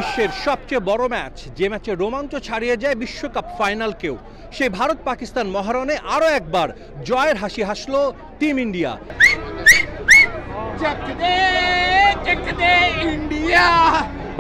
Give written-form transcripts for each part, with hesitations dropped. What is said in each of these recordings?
বিশ্বের সবচেয়ে বড় ম্যাচ, যে ম্যাচে রোমাঞ্চ ছাড়িয়ে যায় বিশ্বকাপ ফাইনালকেও, সেই ভারত পাকিস্তান মহারণে আরও একবার জয়ের হাসি হাসল টিম ইন্ডিয়া।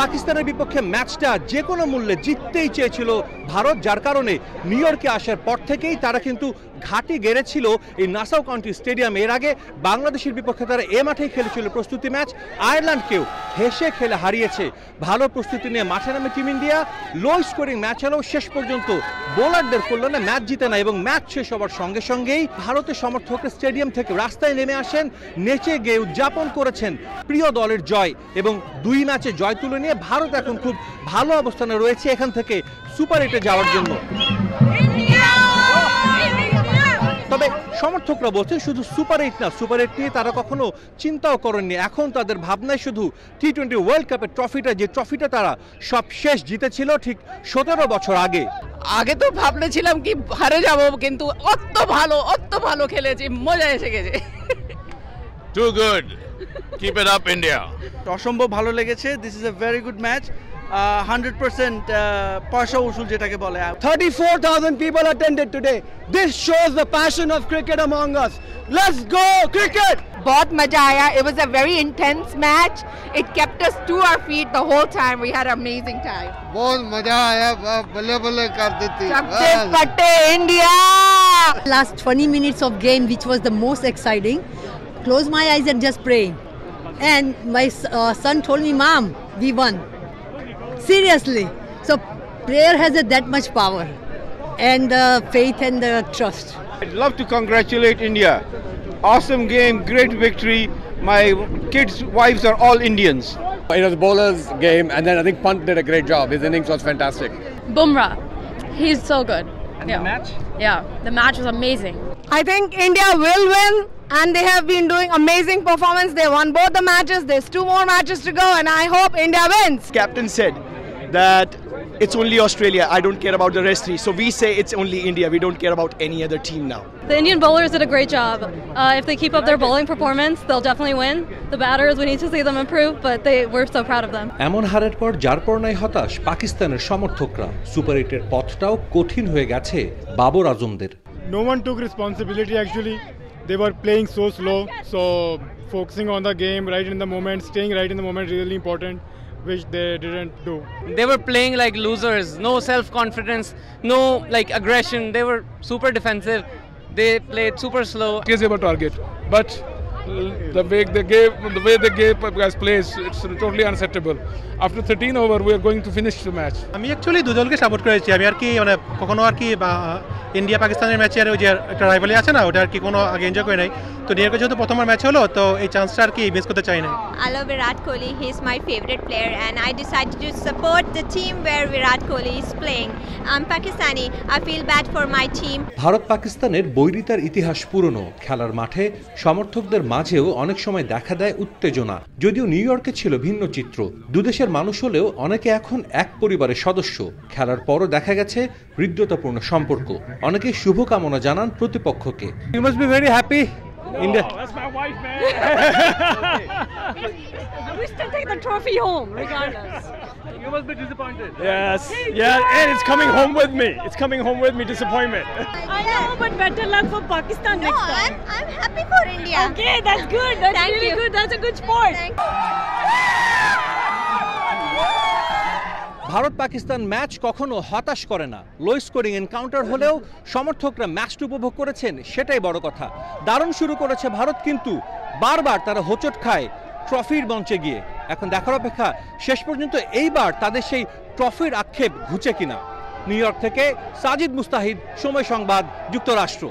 পাকিস্তানের বিপক্ষে ম্যাচটা যে কোনো মূল্যে জিততেই চেয়েছিল ভারত, যার কারণে নিউ ইয়র্কে আসার পর থেকেই তারা কিন্তু ঘাঁটি গেড়েছিল এই নাসাউ কাউন্টি স্টেডিয়াম। এর আগে বাংলাদেশের বিপক্ষে তারা এ মাঠেই খেলেছিল প্রস্তুতি ম্যাচ, আয়ারল্যান্ডকেও হেসে খেলে হারিয়েছে। ভালো প্রস্তুতি নিয়ে মাঠে নামে team India, low scoring match হলেও শেষ পর্যন্ত বোলারদের কল্যাণে ম্যাচ জিতে না, এবং ম্যাচ শেষ হওয়ার সঙ্গে সঙ্গেই ভারতের সমর্থকরা স্টেডিয়াম থেকে রাস্তায় নেমে আসেন, নেচে গেয়ে উদযাপন করেছেন প্রিয় দলের জয়, এবং 2 ম্যাচে জয় তুলে নিয়ে ভারত এখন খুব ভালো অবস্থানে রয়েছে এখান থেকে সুপার 8-এ যাওয়ার জন্য। তবে সমর্থকরা বলছে শুধু সুপার 8 না, সুপার 8 নিয়ে তারা কখনো চিন্তাও করেননি। এখন তাদের ভাবনায় শুধু টি20 ওয়ার্ল্ড কাপের ট্রফিটা, যে ট্রফিটা তারা সব শেষ জিতেছিল ঠিক 17 বছর আগে। আগে তো ভাবলেছিলাম কি হারে যাব, কিন্তু অত ভালো খেলেছি, মজা এসে গেছে। Too good, keep it up India. অসম্ভব ভালো লেগেছে। This is a very good match. 100% পয়সা উসুল যেটাকে বলে। 34,000 people attended today. This shows the passion of cricket among us. Let's go cricket! बहुत मजा आया. It was a very intense match. It kept us to our feet the whole time. We had an amazing time. बहुत मजा आया, बल्ले बल्ले कर देती। सबसे फटे India. Last 20 minutes of game, which was the most exciting. Close my eyes and just praying. And my son told me, "Mom, we won." Seriously. So prayer has that much power, and faith and the trust. I'd love to congratulate India. Awesome game, great victory. My kids' wives are all Indians. It was bowler's game, and then I think Pant did a great job. His innings was fantastic. Bumrah, he's so good. And the match? Yeah, the match was amazing. I think India will win, and they have been doing amazing performance. They won both the matches. There's 2 more matches to go, and I hope India wins. Captain said that it's only Australia, I don't care about the rest 3. So we say it's only India, we don't care about any other team now. The Indian bowlers did a great job. If they keep up their bowling performance, they'll definitely win. The batters, we need to see them improve, but we're so proud of them. এমন হারের পর যার পর নাই হতাশ পাকিস্তানের সমর্থকরা, super 8-এর পথটাও কঠিন হয়ে গেছে Babur আজমদের। No one took responsibility actually. They were playing so slow, so focusing on the game right in the moment, staying right in the moment is really important, which they didn't do. They were playing like losers, no self-confidence, no like aggression. They were super defensive. They played super slow. Is able target, but the way they gave guys plays, it's totally unacceptable. After 13 over, we are going to finish the match. আমি actually দুদলকে support করেছি। আমি আর কি মানে কখনো আর কি India পাকিস্তানের ম্যাচে আর ওই যে একটা রাইভালি আছে না, ওটা আর কি কোনো আগে এনজয় করে নাই। তো নিউ ইয়র্কে যেহেতু প্রথমবার ম্যাচ হলো, তো এই চান্সটা আর কি মিস করতে চাই না। I love Virat Kohli. He is my favorite player, and I decided to support the team where Virat Kohli is playing. I'm Pakistani. I feel bad for my team. Bharat পাকিস্তানের বৈরিতার ইতিহাস পুরনো। খেলার মাঠে সমর্থকদের মাঝেও অনেক সময় দেখা দেয় উত্তেজনা। যদিও নিউ ইয়র্কে ছিল ভিন্ন চিত্র, দুদেশের মানুষ হলেও অনেকে এখন এক পরিবারের সদস্য। খেলার পরও দেখা গেছে হৃদ্যতাপূর্ণ সম্পর্ক। অনেকে শুভকামনা জানান প্রতিপক্ষকে। You must be very happy. India. That's my wife, man. We still take the trophy home, regardless. You must be disappointed. Yes, yeah, and it's coming home with me. It's coming home with me, disappointment. I know, but better luck for Pakistan next time. I'm happy for India. Okay, that's good. That's Thank really you. good. That's a good sport. Bharat Pakistan match কখনো হতাশ করে না। Low scoring encounter হলেও সমর্থকরা ম্যাচটা উপভোগ করেছেন, সেটাই বড় কথা। দারুণ শুরু করেছে ভারত, কিন্তু বারবার তারা হোঁচট খায় ট্রফির মঞ্চে গিয়ে। এখন দেখার অপেক্ষা শেষ পর্যন্ত এইবার তাদের সেই ট্রফির আক্ষেপ ঘুচে কিনা। নিউ ইয়র্ক থেকে সাজিদ মুস্তাহিদ, সময় সংবাদ, যুক্তরাষ্ট্র।